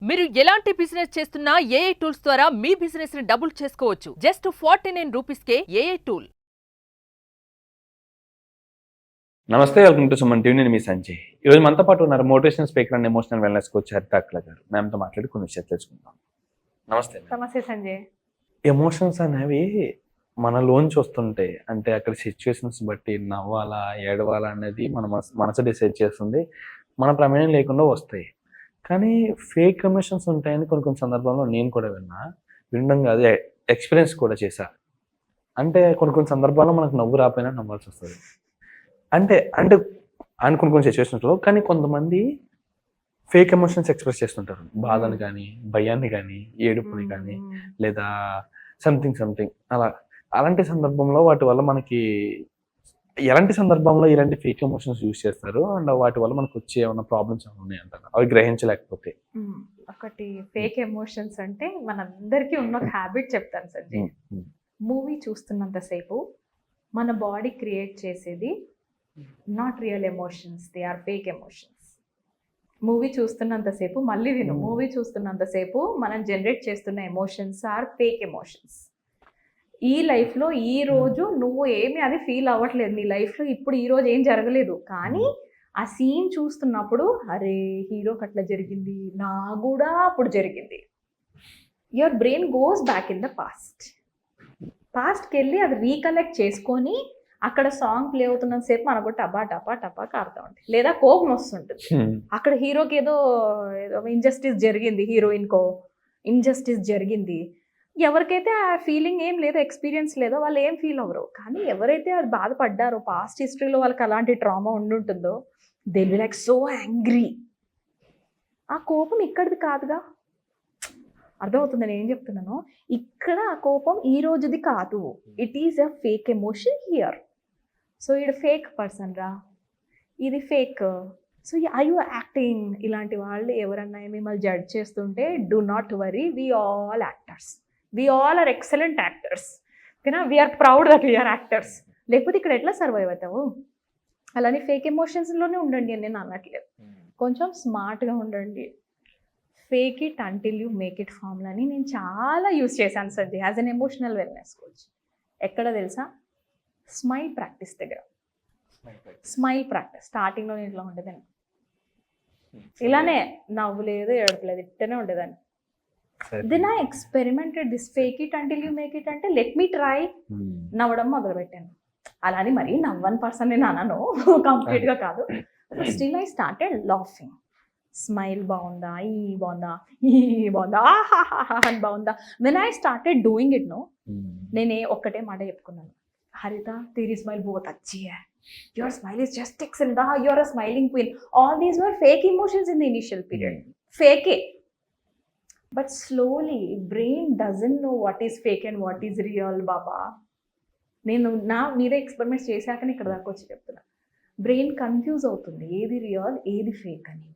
మీరు ఎలాంటి బిజినెస్ చేస్తున్నా ఏఐ టూల్స్ ద్వారా మీ బిజినెస్ ని డబుల్ చేసుకోవచ్చు. జస్ట్ 49 రూపీస్కే ఏఐ టూల్. నమస్తే, వెల్కమ్ టు సుమన్ టీవీ. నేను మీ సంజయ్. ఈరోజు మనతో పాటు ఉన్నారు motivational speaker and emotional wellness coach Haritha Akla గారు. మ్యామ్తో మాట్లాడి కొన్ని విషయాలు తెలుసుకుందాం. నమస్తే. నమస్తే సంజయ్. ఎమోషన్స్ అనేవి మనలోంచి వస్తుంటాయి. అంటే అక్కడ సిచ్యువేషన్స్ బట్టి నవ్వాలా ఏడవాలా అనేది మన మనసు డిసైడ్ చేస్తుంది. మన ప్రమేయం లేకుండా వస్తాయి. కానీ ఫేక్ ఎమోషన్స్ ఉంటాయని కొన్ని సందర్భాల్లో నేను కూడా వినడం కాదు, ఎక్స్పీరియన్స్ కూడా చేశా. అంటే కొన్ని సందర్భాల్లో మనకు నవ్వు రాపోయినా నవ్వాల్సి వస్తుంది. అంటే కొన్ని సిచ్యువేషన్స్లో. కానీ కొంతమంది ఫేక్ ఎమోషన్స్ ఎక్స్ప్రెస్ చేస్తుంటారు. బాధను కానీ, భయాన్ని కానీ, ఏడుపుని కానీ, లేదా సంథింగ్ అలాంటి సందర్భంలో వాటి వల్ల మనకి ఎలాంటి సందర్భంలో ఇలాంటి ఫేక్ ఎమోషన్స్ యూజ్ చేస్తారు అండ్ వాటి వల్ల మనకు వచ్చే ఏమైనా ప్రాబ్లమ్స్ ఏమైనా ఉన్నాయంటారు అవి గ్రహించలేకపోతే? ఒకటి ఫేక్ ఎమోషన్స్ అంటే మనందరికీ ఉన్న ఒక హ్యాబిట్ చెప్తాను సంజయ్. మూవీ చూస్తున్నంతసేపు మన బాడీ క్రియేట్ చేసేది not real emotions, they are fake emotions. Movie చూస్తున్నంతసేపు మళ్ళీ విను, మూవీ చూస్తున్నంతసేపు మనం జనరేట్ చేస్తున్న ఎమోషన్స్ ఆర్ ఫేక్ ఎమోషన్స్. ఈ లైఫ్లో ఈ రోజు నువ్వు ఏమి అది ఫీల్ అవ్వట్లేదు, నీ లైఫ్లో ఇప్పుడు ఈ రోజు ఏం జరగలేదు, కానీ ఆ సీన్ చూస్తున్నప్పుడు అరే హీరోకి అట్లా జరిగింది, నా కూడా అప్పుడు జరిగింది. Your brain goes back in the పాస్ట్కి వెళ్ళి అది రీకలెక్ట్ చేసుకొని అక్కడ సాంగ్ ప్లే అవుతున్నంత సేపు మనకు టపా టపా టపా కారుతూ ఉంటుంది, లేదా కోపం వస్తుంటుంది. అక్కడ హీరోకి ఏదో ఇంజస్టిస్ జరిగింది, హీరోయిన్కో ఇంజస్టిస్ జరిగింది. ఎవరికైతే ఆ ఫీలింగ్ ఏం లేదో, ఎక్స్పీరియన్స్ లేదో వాళ్ళు ఏం ఫీల్ అవ్వరు. కానీ ఎవరైతే అది బాధపడ్డారో, పాస్ట్ హిస్టరీలో వాళ్ళకి అలాంటి ట్రామా ఉండుంటుందో, they will like so angry. ఆ కోపం ఇక్కడిది కాదుగా, అర్థమవుతుంది నేను ఏం చెప్తున్నాను. ఇక్కడ ఆ కోపం ఈ రోజుది కాదు, it is a fake emotion here. So ఇది ఫేక్ పర్సన్ రా, ఇది fake. So I you acting. ఇలాంటి వాళ్ళు ఎవరన్నా మిమ్మల్ని జడ్జ్ చేస్తుంటే do not worry, we all actors, we all are excellent actors. ఓకేనా, we are proud that we are actors. లేకపోతే ఇక్కడ ఎట్లా సర్వైవ్ అవుతావు? అలానే ఫేక్ ఎమోషన్స్లోనే ఉండండి అని నేను అనట్లేదు, కొంచెం స్మార్ట్గా ఉండండి. Fake it until you make it ఫార్ములాని నేను చాలా యూస్ చేశాను Sanjay as an emotional wellness coach. ఎక్కడ తెలుసా? స్మైల్ ప్రాక్టీస్ దగ్గర. స్మైల్ ప్రాక్టీస్ స్టార్టింగ్లో నేను ఇట్లా ఉండేదాన్ని, ఇలానే నవ్వులేదు ఏడపలేదు, ఇట్టనే ఉండేదాన్ని. Then I experimented this fake it until you make it అంటే లెట్ మీ ట్రై. నవ్వడం మొదలుపెట్టాను. అలానే మరీ నవ్వని పర్సన్ నేను అనను, కంప్లీట్గా కాదు. Still I started laughing. Smile బాగుందా, ఈ బాగుందా, ఈ బాగుందా, అని బాగుందా. When I started doing it no, నేనే ఒక్కటే మాట చెప్పుకున్నాను, హరిత तेरी स्माइल बहुत अच्छी है, your smile is just excellent, you are a smiling queen. All these were fake emotions in the initial period. Fake it. But slowly brain doesn't know what is fake and what is real baba. నేను నా మీద experiments చేశాకనే ఇక్కడ దాకా వచ్చి చెప్తున్నా. Brain confuse అవుతుంది ఏది real ఏది ఫేక్ అని.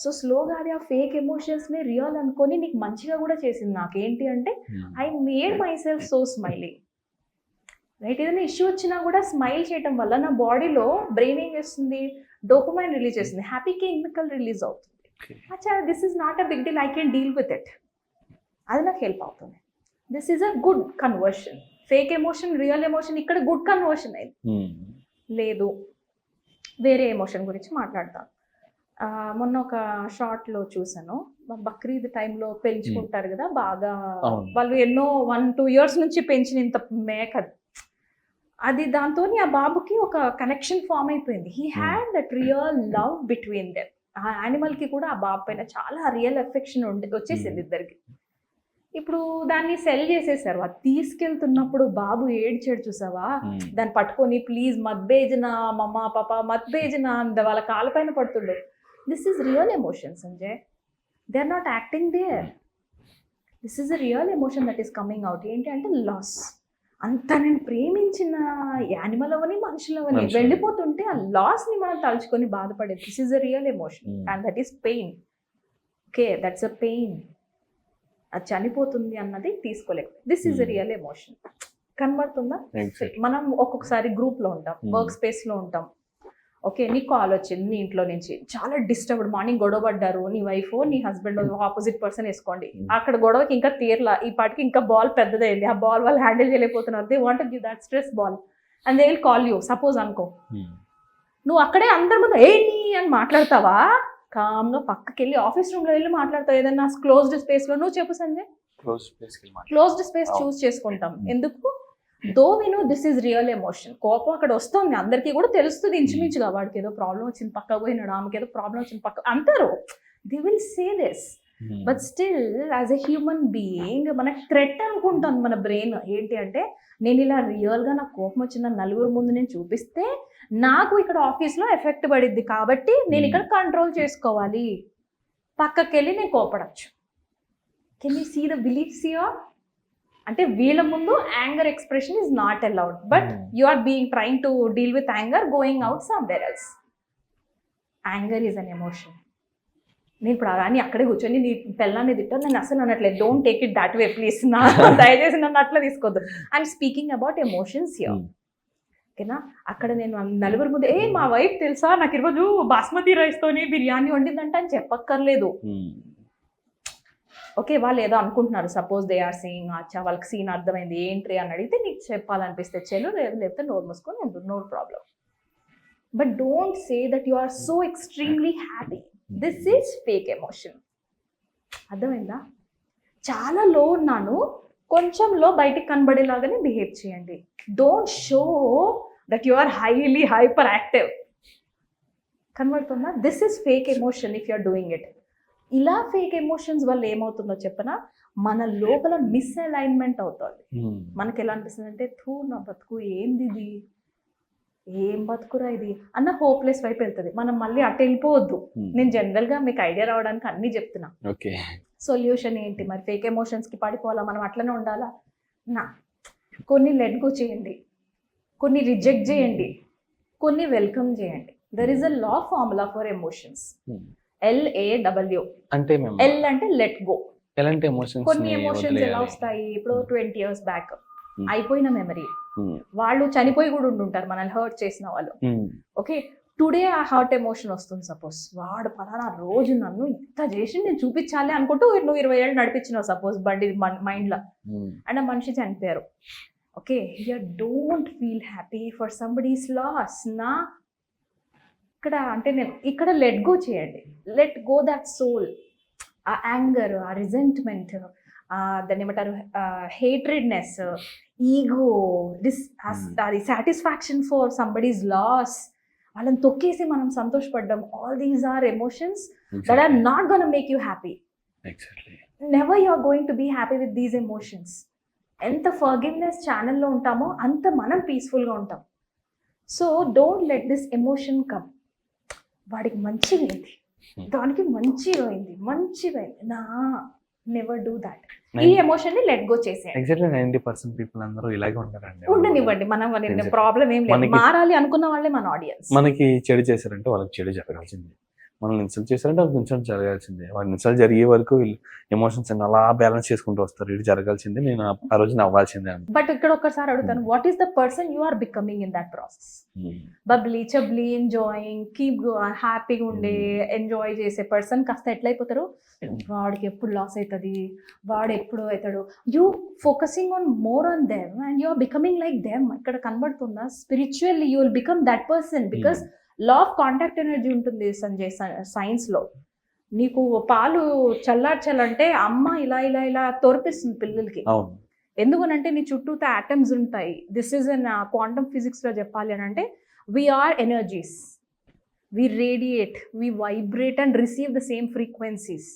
సో స్లోగా అది ఆ ఫేక్ ఎమోషన్స్ని రియల్ అనుకొని నీకు మంచిగా కూడా చేసింది. నాకేంటి అంటే I made my self so smiling. Right, ఏదైనా ఇష్యూ వచ్చినా కూడా స్మైల్ చేయటం వల్ల నా బాడీలో బ్రెయిన్ ఏం చేస్తుంది, డోపమైన్ రిలీజ్ చేస్తుంది, హ్యాపీ కెమికల్ రిలీజ్ అవుతుంది. అచ్చా this is not a big deal, I can deal with it. అది నాకు హెల్ప్ అవుతుంది. This is a good conversion. Fake emotion real emotion ఇక్కడ గుడ్ కన్వర్షన్ అయింది. లేదు, వేరే ఎమోషన్ గురించి మాట్లాడతాను. మొన్న ఒక షార్ట్లో చూసాను, బక్రీద్ టైంలో పెంచుకుంటారు కదా బాగా, వాళ్ళు ఎన్నో 1-2 years నుంచి పెంచిన ఇంత మేక అది, దాంతో ఆ బాబుకి ఒక కనెక్షన్ ఫామ్ అయిపోయింది. He had that real love between them. ఆ యానిమల్కి కూడా ఆ బాబు పైన చాలా రియల్ ఎఫెక్షన్ వచ్చేసింది ఇద్దరికి. ఇప్పుడు దాన్ని సెల్ చేసేసారు. అది తీసుకెళ్తున్నప్పుడు బాబు ఏడ్చాడు చూసావా, దాన్ని పట్టుకొని ప్లీజ్ మత్ భేజనా మమ్మా పాపా మత్ భేజనా అంద వాళ్ళ కాళ్ళపైన పడుతుండు. This is real emotion Sanjay, they are not acting there. This is a real emotion that is coming out. ఏంటి అంటే లాస్. అంత నేను ప్రేమించిన యానిమల్ అవని మనుషులు అవని వెళ్ళిపోతుంటే ఆ లాస్ని మనం తలుచుకొని బాధపడేది. This is a real emotion and that is pain. Okay, that's a pain. అది చనిపోతుంది అన్నది తీసుకోలేదు. This is a real emotion. కనబడుతుందా? మనం ఒక్కొక్కసారి గ్రూప్లో ఉంటాం, వర్క్ స్పేస్లో ఉంటాం, ఓకే, నీ కాల్ వచ్చింది నీ ఇంట్లో నుంచి, చాలా డిస్టర్బ్డ్, మార్నింగ్ గొడవ పడ్డారు నీ వైఫ్ నీ హస్బెండ్, ఆపోజిట్ పర్సన్ వేసుకోండి, అక్కడ గొడవకి ఇంకా తీరలా, ఈ పాటికి ఇంకా బాల్ పెద్దదైంది, ఆ బాల్ వాళ్ళు హ్యాండిల్ చేయలేకపోతున్నారు, they want give that stress ball and they will call you. Suppose అనుకో, నువ్వు అక్కడే అందరి ముందు ఏ నీ అని మాట్లాడతావా? కామ్గా పక్కకి వెళ్ళి ఆఫీస్ రూమ్లో వెళ్ళి మాట్లాడతావు, ఏదైనా క్లోజ్డ్ స్పేస్లో. నువ్వు చెప్పు సంజయ్. క్లోజ్డ్ స్పేస్ చూస్ చేసుకుంటాం ఎందుకు? Though we know this is real emotion. కోపం అక్కడ వస్తుంది, అందరికీ కూడా తెలుస్తుంది ఇంచుమించుగా, వాడికి ఏదో ప్రాబ్లం వచ్చింది పక్క పోయినాడు, ఆమెకి ఏదో ప్రాబ్లం వచ్చింది పక్క అంటారు, they will say this. But still as a human being మనకి థ్రెట్ అనుకుంటాం మన బ్రెయిన్. ఏంటి అంటే, నేను ఇలా రియల్గా నాకు కోపం వచ్చిన నలుగురు ముందు నేను చూపిస్తే నాకు ఇక్కడ ఆఫీస్లో ఎఫెక్ట్ పడిద్ది, కాబట్టి నేను ఇక్కడ కంట్రోల్ చేసుకోవాలి, పక్కకి వెళ్ళి నేను కోపడచ్చు. Can you see the beliefs here? అంటే వీళ్ళ ముందు anger expression is not allowed, but you are being trying to deal with anger going out somewhere else. Anger is an emotion. నేను ఇప్పుడు అని అక్కడే కూర్చొని నీ పిల్లాన్ని తిట్టాను, నేను అసలు అనట్లేదు, don't take it that way please, నా దయచేసి నన్ను అట్లా తీసుకోవద్దు. I'm speaking about emotions here. ఓకేనా? అక్కడ నేను నలుగురు ముందు మా వైఫ్ తెలుసా నాకు ఈరోజు బాస్మతి రైస్తోని బిర్యానీ వండిందంటే అని చెప్పక్కర్లేదు. ఓకే, వాళ్ళు ఏదో అనుకుంటున్నారు, సపోజ్ దే ఆర్ సీయింగ్, అచ్చా వాళ్ళకి సీన్ అర్థమైంది ఏంటి అని అడిగితే నీకు చెప్పాలనిపిస్తే చెల్లు, లేకపోతే నోరు మూసుకొని ఉంటుంది, no problem. But don't say that you are so extremely happy. This is fake emotion. అర్థమైందా? చాలా లో ఉన్నాను, కొంచెం లో బయటికి కనబడేలాగానే బిహేవ్ చేయండి. Don't show that you are highly hyperactive. కనబడుతుందా? This is fake emotion if you are doing it. ఇలా fake emotions వల్ల ఏమవుతుందో చెప్పనా, మన లోపల మిస్అలైన్మెంట్ అవుతుంది. మనకి ఎలా అనిపిస్తుంది అంటే, థూ నా బతుకు ఏంది ఇది, ఏం బతుకురా ఇది అన్న హోప్లెస్ వైపు వెళ్తుంది. మనం మళ్ళీ అటు వెళ్ళిపోవద్దు. నేను జనరల్గా మీకు ఐడియా రావడానికి అన్నీ చెప్తున్నా. సొల్యూషన్ ఏంటి మరి? ఫేక్ ఎమోషన్స్కి పడిపోవాలా, మనం అట్లనే ఉండాలా? కొన్ని లెట్ గో చేయండి, కొన్ని రిజెక్ట్ చేయండి, కొన్ని వెల్కమ్ చేయండి. There is a law formula for emotions. LAW అంటే ఎల్ అంటే లెట్ గో. ఎలాంటి ఎమోషన్స్? కొన్ని ఎమోషన్స్ ఎలా వస్తాయి, ఇప్పుడు 20 years బ్యాక్ అయిపోయిన మెమరీ, వాళ్ళు చనిపోయి కూడా ఉండుంటారు మనల్ని హర్ట్ చేసిన వాళ్ళు. ఓకే, టుడే ఆ హర్ట్ ఎమోషన్ వస్తుంది. సపోజ్ వాడు పలానా రోజు నన్ను ఇంత చేసి నేను చూపించాలి అనుకుంటూ నువ్వు 20 ఏళ్ళు నడిపించినావు సపోజ్ బండి మైండ్లో, అండ్ ఆ మనిషి చనిపోయారు. Okay, you don't feel happy for somebody's loss. నా ఇక్కడ అంటే నేను ఇక్కడ లెట్ గో చేయండి, లెట్ గో దట్ సోల్. ఆ యాంగర్, ఆ రిజెంట్మెంట్, దాన్ని ఏమంటారు, హేట్రెడ్నెస్, ఈగో, అది సాటిస్ఫాక్షన్ ఫర్ సంబడీస్ లాస్, వాళ్ళని తొక్కేసి మనం సంతోషపడ్డాం. All these are emotions that are not gonna make you happy. Never you are going to be happy with these emotions. ఎంత ఫర్గివ్నెస్ ఛానల్లో ఉంటామో అంత మనం పీస్ఫుల్గా ఉంటాం. So don't let this emotion come. వాడికి మంచిగా అయింది, దానికి మంచిగా అయింది, నా నెవర్ డూ దాట్. ఈ ఎమోషన్ ని లెట్ గో చేసేయండి. ఎగ్జాక్ట్లీ 90% పీపుల్ అందరూ ఇలాగే ఉంటారండి. ఉండనివ్వండి, మనం ప్రాబ్లం ఏం లేదు. మారాలి అనుకున్న వాళ్ళే మన ఆడియన్స్. మనకి చెడు చేశారంటే వాళ్ళకి చెడు జరగాల్సిందే, మనల్ని ఇన్సల్ట్ చేశారంటే వాళ్ళకి ఇన్సల్ట్ జరగాల్సిందే. వాళ్ళని ఇన్సల్ట్ జరిగే వరకు ఎమోషన్స్ అలా బ్యాలెన్స్ చేసుకుంటూ వస్తారు. ఇది జరగాల్సిందే, నేను ఆ రోజు నవ్వాల్సిందే అని. బట్ ఇక్కడ ఒక్కసారి అడుగుతాను, what is the person you are becoming in that process? Bubbly chubbly enjoying, keep హ్యాపీగా ఉండే ఎంజాయ్ చేసే పర్సన్ కాస్త ఎట్లయిపోతారు, వాడికి ఎప్పుడు లాస్ అవుతుంది, వాడు ఎప్పుడు అవుతాడు. You focusing on more on them and you are becoming like them. ఇక్కడ కనబడుతుందా? Spiritually you will become that person, because law of contact energy ఉంటుంది సంజయ్ సైన్స్లో. నీకు పాలు చల్లార్చాలంటే అమ్మ ఇలా ఇలా ఇలా తోర్పిస్తుంది పిల్లలకి. ఎందుకనంటే నీ చుట్టూతో ఆటమ్స్ ఉంటాయి. దిస్ ఈజ్ అన్ క్వాంటమ్ ఫిజిక్స్లో చెప్పాలి అని అంటే, we are energies, we radiate, we vibrate and receive the same frequencies.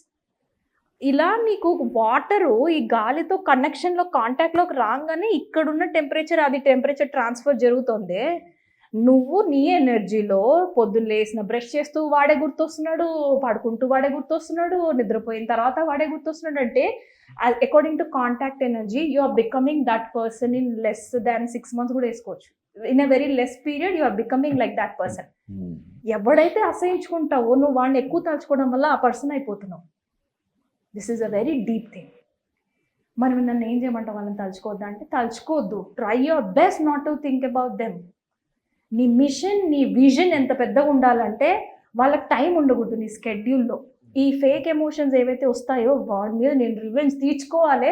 ఇలా నీకు వాటరు ఈ గాలితో కనెక్షన్లో కాంటాక్ట్లోకి రాగానే ఇక్కడున్న టెంపరేచర్ అది టెంపరేచర్ ట్రాన్స్ఫర్ జరుగుతుంది. నువ్వు నీ ఎనర్జీలో పొద్దున్న లేసిన బ్రష్ చేస్తూ వాడే గుర్తొస్తున్నాడు, పడుకుంటూ వాడే గుర్తొస్తున్నాడు, నిద్రపోయిన తర్వాత వాడే గుర్తొస్తున్నాడు. అంటే according to contact energy you are becoming that person in less than 6 months కూడా వేసుకోవచ్చు. In a very less period you are becoming like that person. ఎవడైతే అసహించుకుంటావో నువ్వు వాడిని ఎక్కువ తలుచుకోవడం వల్ల ఆ పర్సన్ అయిపోతున్నావు. This is a very deep thing. మనం నన్ను ఏం చేయమంటావు వాళ్ళని తలుచుకోవద్దా అంటే తలుచుకోవద్దు. Try your best not to think about them. నీ మిషన్, నీ విజన్ ఎంత పెద్దగా ఉండాలంటే వాళ్ళకి టైం ఉండకూడదు నీ స్కెడ్యూల్లో. ఈ ఫేక్ ఎమోషన్స్ ఏవైతే వస్తాయో వాడి మీద నేను రివెంజ్ తీర్చుకోవాలి.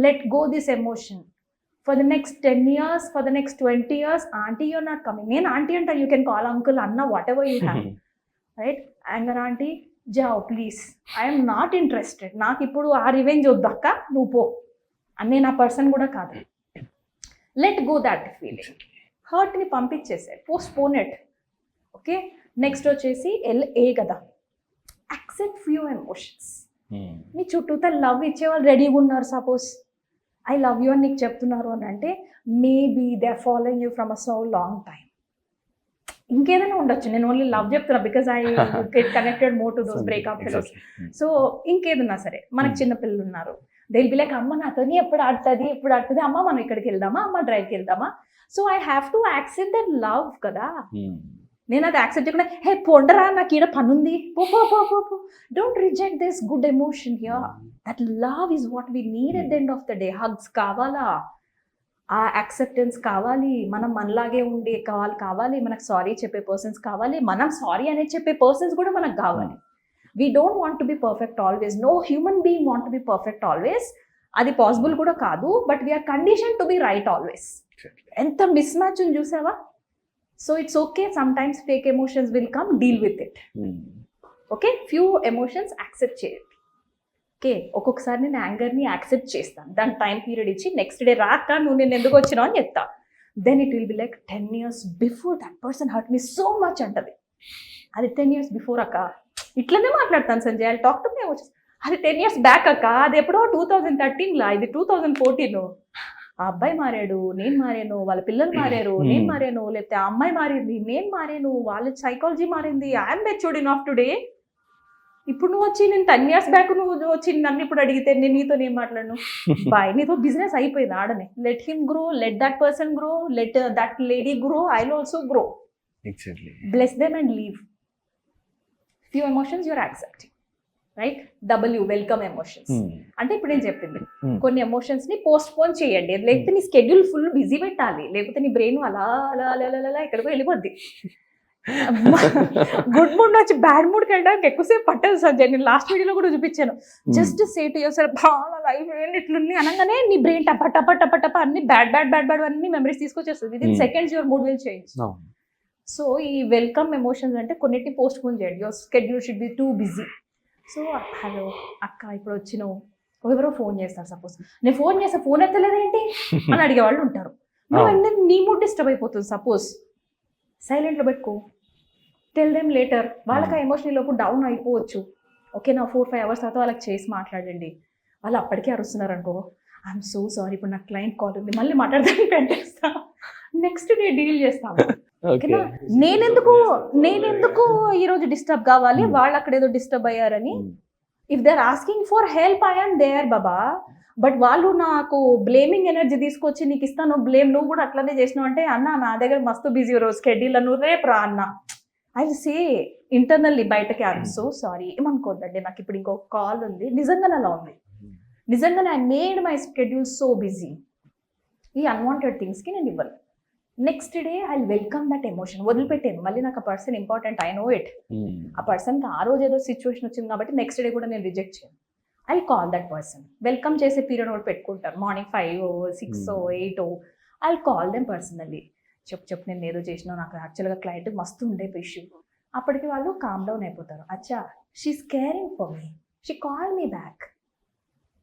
Let go this emotion for the next 10 years, for the next 20 years. Aunty you're not coming. నేను ఆంటీ అంటా, యూ కెన్ కాల్ అంకుల్, అన్న, whatever you have, right? Anger aunty జావ్ ప్లీజ్, ఐఎమ్ నాట్ ఇంట్రెస్టెడ్, నాకు ఇప్పుడు ఆ revenge వద్దక్క, నువ్వు పో అని. నేను ఆ పర్సన్ కూడా కాదు. Let go that feeling. హర్ట్ని పంపించేసే, పోస్ట్పోన్ ఇట్. ఓకే, నెక్స్ట్ వచ్చేసి LA కదా, యాక్సెప్ట్ ఫ్యూ ఎమోషన్స్. నీ చుట్టూతో లవ్ ఇచ్చేవాళ్ళు రెడీగా ఉన్నారు. సపోజ్ ఐ లవ్ యూ అని నీకు చెప్తున్నారు అని అంటే maybe they are following you from a so long time. ఇంకేదైనా ఉండొచ్చు, నేను ఓన్లీ లవ్ చెప్తున్నా because I get connected more to those breakup fellows. So ఇంకేదన్నా సరే, మనకు చిన్నపిల్లలు ఉన్నారు, దే విల్ బి లైక్, అమ్మ నాతోని ఎప్పుడు ఆడుతుంది, అమ్మ మనం ఇక్కడికి వెళ్దామా, అమ్మ డ్రైవ్కి వెళ్దామా. So I have to accept that love కదా. నేను అది యాక్సెప్ట్ చేయకుండా, హే పొండరా నాకు ఈడ పనుంది, పో. Don't reject this good emotion here. That love is what we need at the end of the day. Hugs కావాలా, ఆ యాక్సెప్టెన్స్ కావాలి, మనం మనలాగే ఉండే కావాలి, మనకు సారీ చెప్పే పర్సన్స్ కావాలి, మనం సారీ అనేది చెప్పే పర్సన్స్ కూడా మనకు కావాలి. We don't want to be perfect always. No human being want to be perfect always. అది పాసిబుల్ కూడా కాదు. But we are condition to be right always. ఎంత మిస్ మ్యాచ్ ఉంది చూసావా. So it's okay, sometimes fake emotions will come, deal with it. Okay, few emotions accept చేయండి. Okay, ఒక్కొక్కసారి నేను యాంగర్ని యాక్సెప్ట్ చేస్తాను, దాని టైం పీరియడ్ ఇచ్చి నెక్స్ట్ డే రాక నువ్వు నేను ఎందుకు వచ్చినావు అని చెప్తా. Then it will be like 10 years before that person hurt me so much అంటది. అది 10 years బిఫోర్ అక్క, ఇట్లనే మాట్లాడతాను Sanjay, I talk to me emotions. అది 10 years బ్యాక్ అక్క, అది ఎప్పుడో 2013లా, ఇది 2014. ఆ అబ్బాయి మారాడు, నేను మారాను, వాళ్ళ పిల్లలు మారారు, నేను మారాను, లేకపోతే ఆ అమ్మాయి మారింది, నేను మారాను, వాళ్ళ సైకాలజీ మారింది. I'm matured enough today. ఇప్పుడు నువ్వు వచ్చి నేను 10 years బ్యాక్ నువ్వు వచ్చి నన్ను ఇప్పుడు అడిగితే నేను నీతో ఏం మాట్లాడను? బాయ్, నీతో బిజినెస్ అయిపోయింది ఆడనే. Let him grow, let that person grow, let that lady grow, I will also grow. Bless them and leave. Few emotions you are accepting, right? W, welcome emotions. అంటే ఇప్పుడు నేను చెప్పింది, కొన్ని ఎమోషన్స్ ని పోస్ట్ పోన్ చేయండి. లేకపోతే నీ స్కెడ్యూల్ ఫుల్ బిజీ పెట్టాలి, లేకపోతే నీ బ్రెయిన్ అలా అలా అలా అలా ఎక్కడికో వెళ్ళిపోద్ది. గుడ్ మూడ్ నుంచి బ్యాడ్ మూడ్కి వెళ్ళడానికి ఎక్కువసేపు పట్టదు సంజయ్. నేను లాస్ట్ వీడియోలో కూడా చూపించాను. జస్ట్ సే టు యువర్సెల్ఫ్, బాగా లైఫ్ ఏంటి ఇట్లుంది అనగానే నీ బ్రెయిన్ టప టప టప టప అన్ని బ్యాడ్ అన్ని మెమరీస్ తీసుకొచ్చేస్తుంది. Within seconds your mood will change. So ఈ వెల్కమ్ ఎమోషన్స్ అంటే కొన్నిటిని పోస్ట్ పోన్ చేయండి. Your schedule should be too busy. So hello అక్క ఇప్పుడు వచ్చినావు, ఎవరో ఫోన్ చేస్తారు. సపోజ్ నేను ఫోన్ చేస్తే ఫోన్ ఎత్తలేదేంటి అని అడిగే వాళ్ళు ఉంటారు. నువ్వు నీ మూడ్ డిస్టర్బ్ అయిపోతుంది. సపోజ్ సైలెంట్లో పెట్టుకో, టెల్ దెమ్ లేటర్. వాళ్ళకి ఆ ఎమోషనల్ లోపు డౌన్ అయిపోవచ్చు. ఓకే, నా 4-5 hours తర్వాత వాళ్ళకి చేసి మాట్లాడండి. వాళ్ళు అప్పటికే అరుస్తున్నారు అనుకో, ఐఎమ్ సో సారీ, ఇప్పుడు నాకు క్లయింట్ కాల్ ఉంది, మళ్ళీ మాట్లాడదానికి పెట్టేస్తా, నెక్స్ట్ డే డీల్ చేస్తాను. ఓకేనా? నేనెందుకు ఈరోజు డిస్టర్బ్ కావాలి, వాళ్ళు అక్కడ ఏదో డిస్టర్బ్ అయ్యారని. If they are asking for help, I am there బాబా. బట్ వాళ్ళు నాకు బ్లేమింగ్ ఎనర్జీ తీసుకొచ్చి నీకు ఇస్తాను బ్లేమ్, నువ్వు కూడా అట్లనే చేసినావు అంటే, అన్న నా దగ్గర మస్తు బిజీ రోజు స్కెడ్యూల్, నువ్వు రేపు రా అన్న. ఐ సే ఇంటర్నల్లీ బయటకి, ఐఎమ్ సో సారీ, ఏమనుకోద్దండి, నాకు ఇప్పుడు ఇంకొక కాల్ ఉంది, నిజంగానే అలా ఉంది, నిజంగానే I made my schedule so busy. ఈ అన్వాంటెడ్ థింగ్స్కి నేను ఇవ్వను. Next day I welcome that emotion. వదిలిపెట్టాను, మళ్ళీ నాకు ఆ person important, I know it. ఆ పర్సన్కి ఆ రోజు ఏదో సిచ్యువేషన్ వచ్చింది కాబట్టి నెక్స్ట్ డే కూడా నేను రిజెక్ట్ చేయను. I call that person. Welcome చేసే పీరియడ్ కూడా పెట్టుకుంటారు, morning 5, 6, 8. I call them personally. చెప్పు నేను ఏదో చేసినా, నాకు యాక్చువల్గా క్లయింట్ మస్తు ఉండే ఇష్యూ. అప్పటికి వాళ్ళు కామ్ డౌన్ అయిపోతారు. అచ్చా, she is caring for me, she call me back,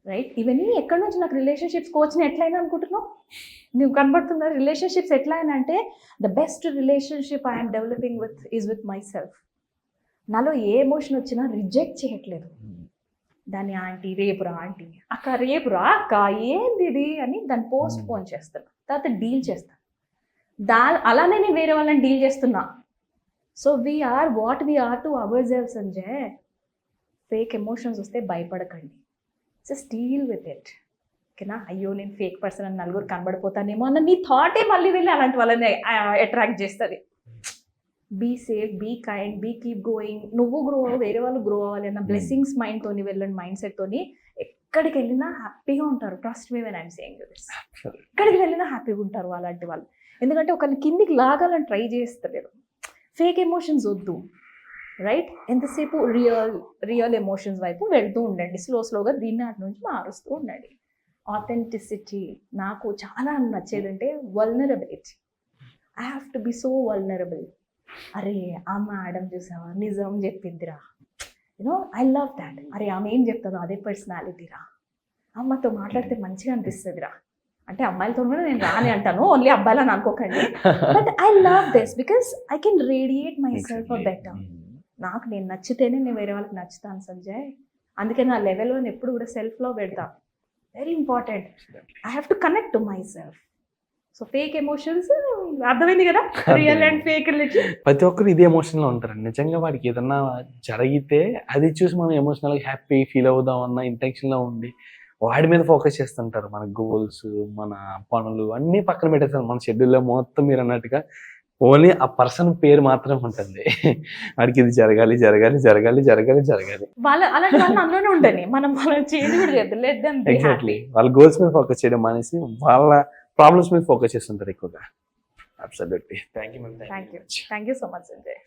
right? ఇవన్నీ ఎక్కడి నుంచి నాకు రిలేషన్షిప్స్ కోచ్ని ఎట్లయినా అనుకుంటున్నావు? నువ్వు కనబడుతున్నా రిలేషన్షిప్స్ ఎట్లా అయినా అంటే, the best relationship I'm developing with my self. నాలో ఏ ఎమోషన్ వచ్చినా రిజెక్ట్ చేయట్లేదు దాన్ని. ఆంటీ రేపురా, ఆంటీ అక్క రేపురా అక్క, ఏంది ఇది అని దాన్ని పోస్ట్ పోన్ చేస్తాను, తర్వాత డీల్ చేస్తాను. అలానే నేను వేరే వాళ్ళని డీల్ చేస్తున్నా. So we are what we are to our selfs. Sanjay, fake emotions వస్తే భయపడకండి, జస్ట్ డీల్ విత్ ఇట్. ఓకేనా? అయ్యో నేను ఫేక్ పర్సన్ అని నలుగురు కనబడిపోతానేమో అన్న నీ థాటే మళ్ళీ వెళ్ళి అలాంటి వాళ్ళని అట్రాక్ట్ చేస్తుంది. Be safe, be kind, be keep going. నువ్వు గ్రో అవ్వాలి, వేరే వాళ్ళు గ్రో అవ్వాలి అన్న బ్లెస్సింగ్స్ మైండ్తోని వెళ్ళండి, మైండ్ సెట్తోని. ఎక్కడికి వెళ్ళినా హ్యాపీగా ఉంటారు. Trust me when I'm saying this. ఎక్కడికి వెళ్ళినా హ్యాపీగా ఉంటారు అలాంటి వాళ్ళు. ఎందుకంటే ఒకరిని కిందికి లాగాలని ట్రై చేస్తలేరు. ఫేక్ ఎమోషన్స్ వద్దు, రైట్? ఎంతసేపు రియల్ ఎమోషన్స్ వైపు వెళ్తూ ఉండండి. స్లోగా దీన్ని అటు నుంచి మారుస్తూ ఉండండి. ఆథెంటిసిటీ నాకు చాలా నచ్చేది అంటే vulnerability. I have to be so vulnerable. అరే ఆ మేడం చూసావా నిజం చెప్పిందిరా, యూనో ఐ లవ్ దాట్. అరే ఆమె ఏం చెప్తుందో అదే పర్సనాలిటీరా, అమ్మతో మాట్లాడితే మంచిగా అనిపిస్తుందిరా. అంటే అమ్మాయిలతో కూడా నేను రాని అంటాను, ఓన్లీ అబ్బాయిలని అనుకోకండి. But I love this because I can radiate my self better. నాకు నేను నచ్చితేనే నేను వేరే వాళ్ళకి నచ్చుతాను సంజయ్. అందుకే నా లెవెల్లో ఎప్పుడు కూడా సెల్ఫ్లో పెడతాను. Very important. I have to connect to my self. So fake emotions అర్థమైంది కదా, రియల్ అండ్ ఫేక్ రిలేషన్. ప్రతి ఒక్కరు ఇదే ఎమోషన్లో ఉంటారు. నిజంగా వాడికి ఏదన్నా జరిగితే అది చూసి మనం ఎమోషనల్గా హ్యాపీ ఫీల్ అవుదాం అన్న ఇంటెన్షన్లో ఉండి వాడి మీద ఫోకస్ చేస్తుంటారు. మన గోల్స్, మన పనులు అన్నీ పక్కన పెట్టేస్తారు. మన షెడ్యూల్లో మొత్తం మీరు అన్నట్టుగా ఓన్లీ ఆ పర్సన్ పేరు మాత్రమే ఉంటుంది. వాడికి ఇది జరగాలి జరగాలి జరగాలి జరగాలి జరగాలి. అలాంటి వాళ్ళని అందులోనే ఉండని మనం చేంజ్ కూడా చేద్దాం. Let them be happy. Exactly. వాళ్ళ గోల్స్ మీద ఫోకస్ చేయడం మానేసి వాళ్ళ ప్రాబ్లమ్స్ మీద ఫోకస్ చేస్తుంటారు ఎక్కువగా. Absolutely. Thank you ma'am. Thank you so much Sanjay.